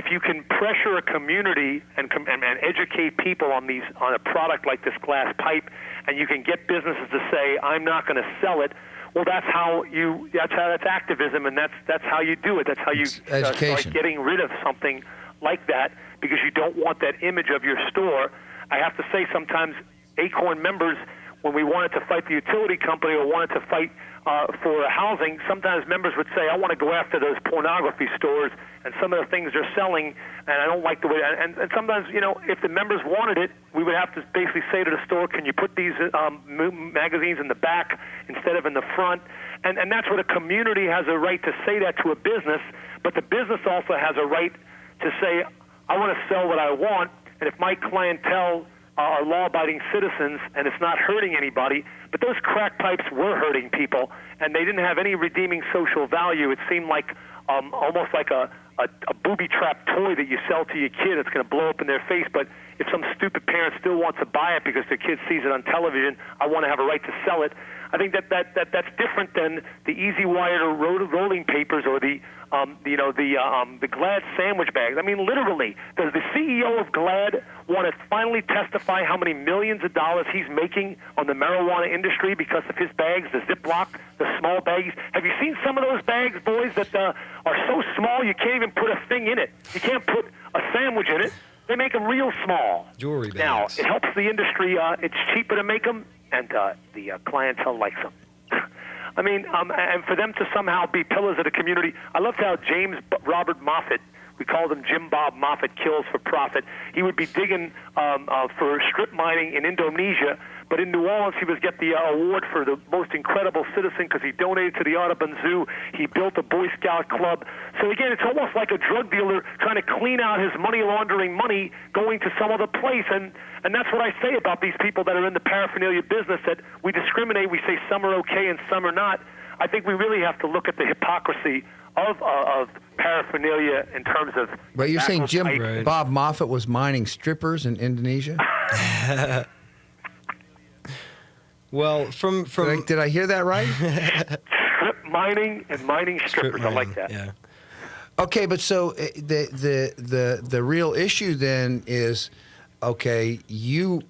if you can pressure a community and educate people on a product like this glass pipe, and you can get businesses to say, I'm not going to sell it, well, that's activism, and that's how you do it. That's how you start getting rid of something like that, because you don't want that image of your store. I have to say, sometimes Acorn members, when we wanted to fight the utility company or wanted to fight for housing, sometimes members would say, I want to go after those pornography stores and some of the things they're selling, and I don't like the way. And sometimes, if the members wanted it, we would have to basically say to the store, can you put these magazines in the back instead of in the front? And that's what a community has a right to say that to a business, but the business also has a right to say, I want to sell what I want, and if my clientele are law-abiding citizens and it's not hurting anybody, but those crack pipes were hurting people, and they didn't have any redeeming social value. It seemed like almost like a booby trap toy that you sell to your kid. It's going to blow up in their face, but if some stupid parent still wants to buy it because their kid sees it on television, I want to have a right to sell it. I think that's different than the easy wired or rolling papers or the Glad sandwich bags. I mean, literally, does the CEO of Glad want to finally testify how many millions of dollars he's making on the marijuana industry because of his bags, the Ziploc, the small bags? Have you seen some of those bags, boys, that are so small you can't even put a thing in it? You can't put a sandwich in it. They make them real small. Jewelry bags. Now, it helps the industry. It's cheaper to make them, and the clientele likes them. I mean, and for them to somehow be pillars of the community. I loved how James Robert Moffat, we called him Jim Bob Moffat, kills for profit. He would be digging for strip mining in Indonesia, but in New Orleans he would get the award for the most incredible citizen because he donated to the Audubon Zoo. He built a Boy Scout club. So again, it's almost like a drug dealer trying to clean out his money laundering money going to some other place. And that's what I say about these people that are in the paraphernalia business, that we discriminate. We say some are okay and some are not. I think we really have to look at the hypocrisy of paraphernalia in terms of... But you're saying Jim Bob Moffat was mining strippers in Indonesia? Well, from did I hear that right? Strip mining and mining strippers. I like that. Yeah. Okay, but so the real issue then is, okay, you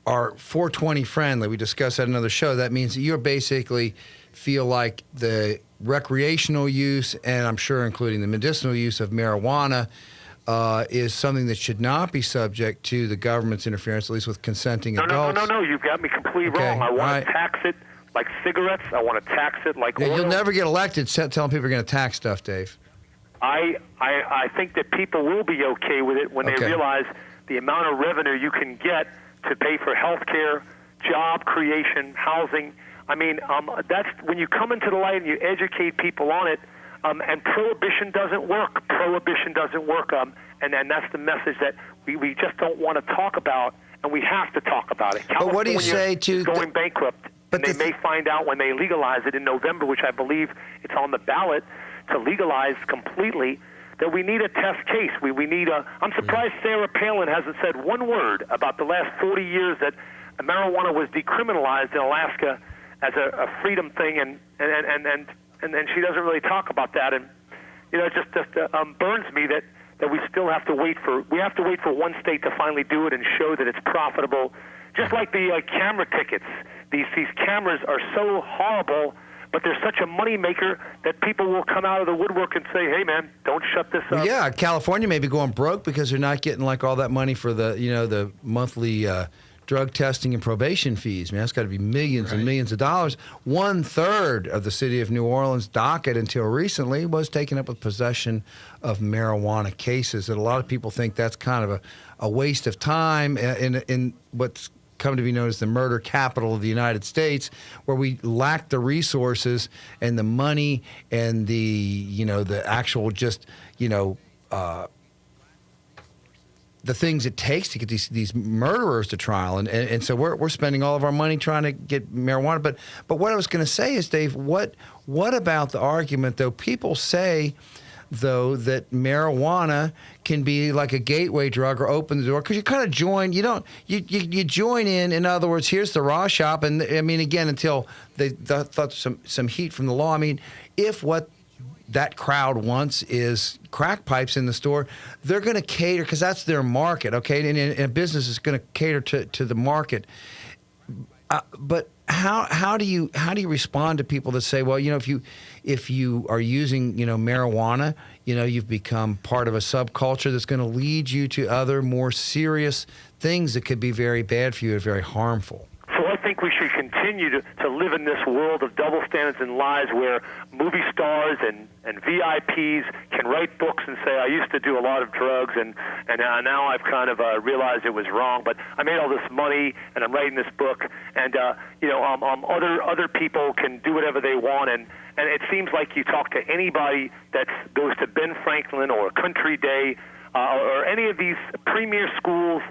are 420 friendly. We discussed that in another show. That means that you're basically feel like the recreational use, and I'm sure including the medicinal use of marijuana, is something that should not be subject to the government's interference, at least with consenting adults. No, you've got me completely wrong. I want to tax it like cigarettes. I want to tax it like oil. You'll never get elected telling people you're going to tax stuff, Dave. I think that people will be okay with it when they realize the amount of revenue you can get to pay for health care, job creation, housing. I mean, that's when you come into the light and you educate people on it. And prohibition doesn't work. Prohibition doesn't work. And that's the message that we just don't want to talk about, and we have to talk about it. California but what do you say to going bankrupt? But they may find out when they legalize it in November, which I believe it's on the ballot to legalize completely, that we need a test case. We need a... I'm surprised Sarah Palin hasn't said one word about the last 40 years that marijuana was decriminalized in Alaska as a freedom thing, and she doesn't really talk about that. And it just burns me that we still have to wait for one state to finally do it and show that it's profitable. Just like the camera tickets, these cameras are so horrible, but they're such a moneymaker that people will come out of the woodwork and say, "Hey, man, don't shut this up." Well, yeah, California may be going broke because they're not getting like all that money for the monthly drug testing and probation fees. Man, that's got to be millions and millions of dollars. 1/3 of the city of New Orleans docket until recently was taken up with possession of marijuana cases. And a lot of people think that's kind of a waste of time in what's come to be known as the murder capital of the United States, where we lack the resources and the money and the actual the things it takes to get these murderers to trial, and so we're spending all of our money trying to get marijuana. But what I was going to say is, Dave, what about the argument though? People say though that marijuana can be like a gateway drug or open the door because you kind of join. You join in. In other words, here's the raw shop, and I mean again until they thought some heat from the law. I mean, if what that crowd wants is crack pipes in the store, they're going to cater, because that's their market, okay? And a business is going to cater to the market. But how do you respond to people that say, well, if you are using marijuana, you've become part of a subculture that's going to lead you to other more serious things that could be very bad for you and very harmful? So I think we should continue to live in this world of double standards and lies where movie stars and VIPs can write books and say, I used to do a lot of drugs and now I've kind of realized it was wrong, but I made all this money and I'm writing this book, and other people can do whatever they want, and it seems like you talk to anybody that goes to Ben Franklin or Country Day or any of these premier schools,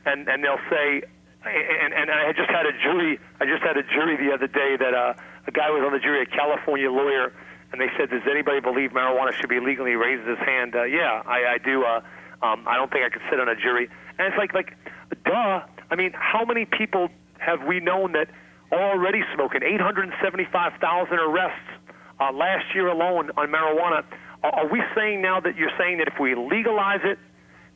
and they'll say, and I just had a jury the other day that a guy was on the jury, a California lawyer, and they said, does anybody believe marijuana should be legally? He raises his hand. Yeah, I do. I don't think I could sit on a jury. And it's like, duh. I mean, how many people have we known that are already smoking? 875,000 arrests last year alone on marijuana. Are we saying now that you're saying that if we legalize it,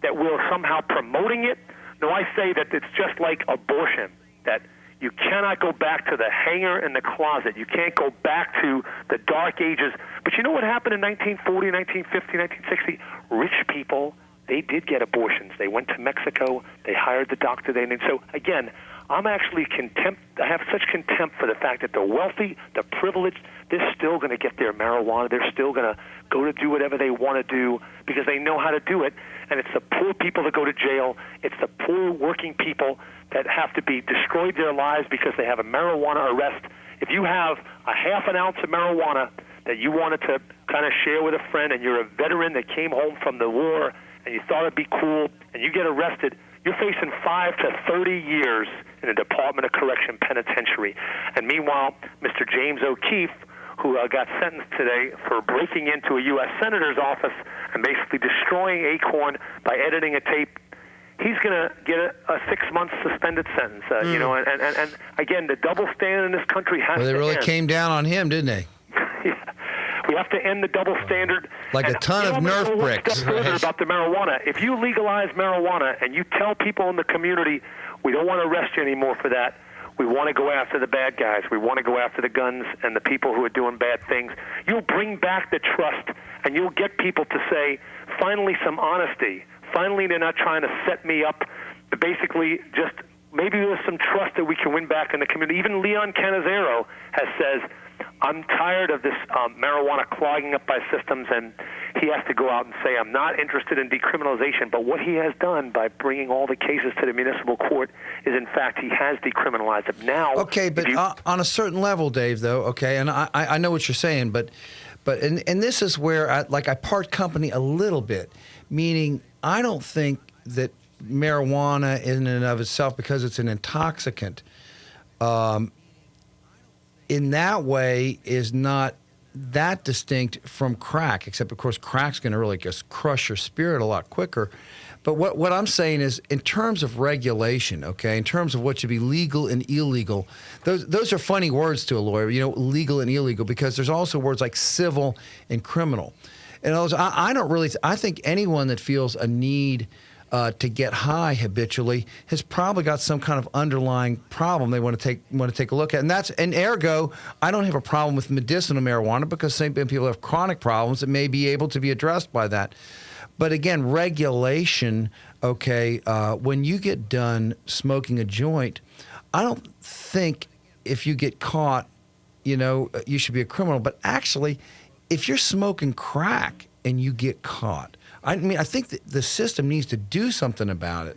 that we're somehow promoting it? No, I say that it's just like abortion, that you cannot go back to the hanger in the closet. You can't go back to the dark ages. But you know what happened in 1940, 1950, 1960? Rich people, they did get abortions. They went to Mexico. They hired the doctor. So, again, I'm actually I have such contempt for the fact that the wealthy, the privileged, they're still going to get their marijuana. They're still going to go to do whatever they want to do because they know how to do it. And it's the poor people that go to jail. It's the poor working people that have to be destroyed their lives because they have a marijuana arrest. If you have a half an ounce of marijuana that you wanted to kind of share with a friend, and you're a veteran that came home from the war and you thought it'd be cool, and you get arrested, you're facing 5 to 30 years in a Department of Correction penitentiary. And meanwhile, Mr. James O'Keefe, who got sentenced today for breaking into a U.S. Senator's office and basically destroying Acorn by editing a tape, he's going to get a 6-month suspended sentence. And again, the double standard in this country has to end. Well, they really came down on him, didn't they? Yeah. We have to end the double standard. Like a ton of Nerf bricks. Further about the marijuana. If you legalize marijuana and you tell people in the community, we don't want to arrest you anymore for that, we want to go after the bad guys, we want to go after the guns and the people who are doing bad things, you'll bring back the trust, and you'll get people to say, finally some honesty. Finally, they're not trying to set me up. But basically, just maybe there's some trust that we can win back in the community. Even Leon Canizero has says, I'm tired of this marijuana clogging up my systems, and he has to go out and say, I'm not interested in decriminalization. But what he has done by bringing all the cases to the municipal court is, in fact, he has decriminalized it. Now, okay, but on a certain level, Dave, though, okay, and I know what you're saying, but this is where I part company a little bit, meaning I don't think that marijuana in and of itself, because it's an intoxicant, in that way is not that distinct from crack, except, of course, crack's going to really just crush your spirit a lot quicker. But what I'm saying is, in terms of regulation, okay, in terms of what should be legal and illegal, those are funny words to a lawyer, legal and illegal, because there's also words like civil and criminal. And I think anyone that feels a need to get high habitually has probably got some kind of underlying problem they want to take a look at, and ergo, I don't have a problem with medicinal marijuana, because same people have chronic problems that may be able to be addressed by that. But again, regulation, okay, when you get done smoking a joint, I don't think if you get caught, you should be a criminal. But actually, if you're smoking crack and you get caught, I think that the system needs to do something about it.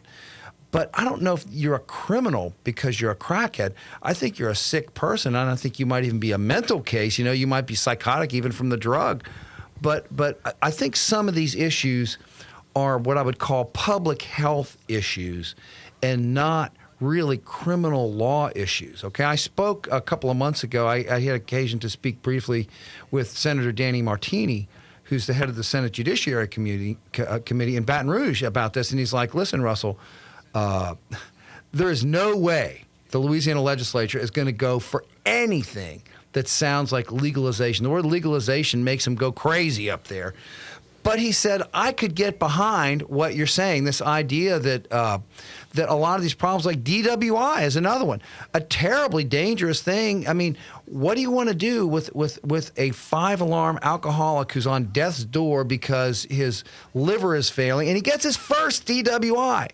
But I don't know if you're a criminal because you're a crackhead. I think you're a sick person, and I think you might even be a mental case. You might be psychotic even from the drug. But I think some of these issues are what I would call public health issues and not really criminal law issues. Okay, I spoke a couple of months ago. I had occasion to speak briefly with Senator Danny Martini, who's the head of the Senate Judiciary Committee in Baton Rouge, about this. And he's like, listen, Russell, there is no way the Louisiana legislature is going to go for anything that sounds like legalization. The word legalization makes him go crazy up there. But he said, I could get behind what you're saying, this idea that that a lot of these problems, like DWI is another one, a terribly dangerous thing. I mean, what do you want to do with a 5-alarm alcoholic who's on death's door because his liver is failing and he gets his first DWI?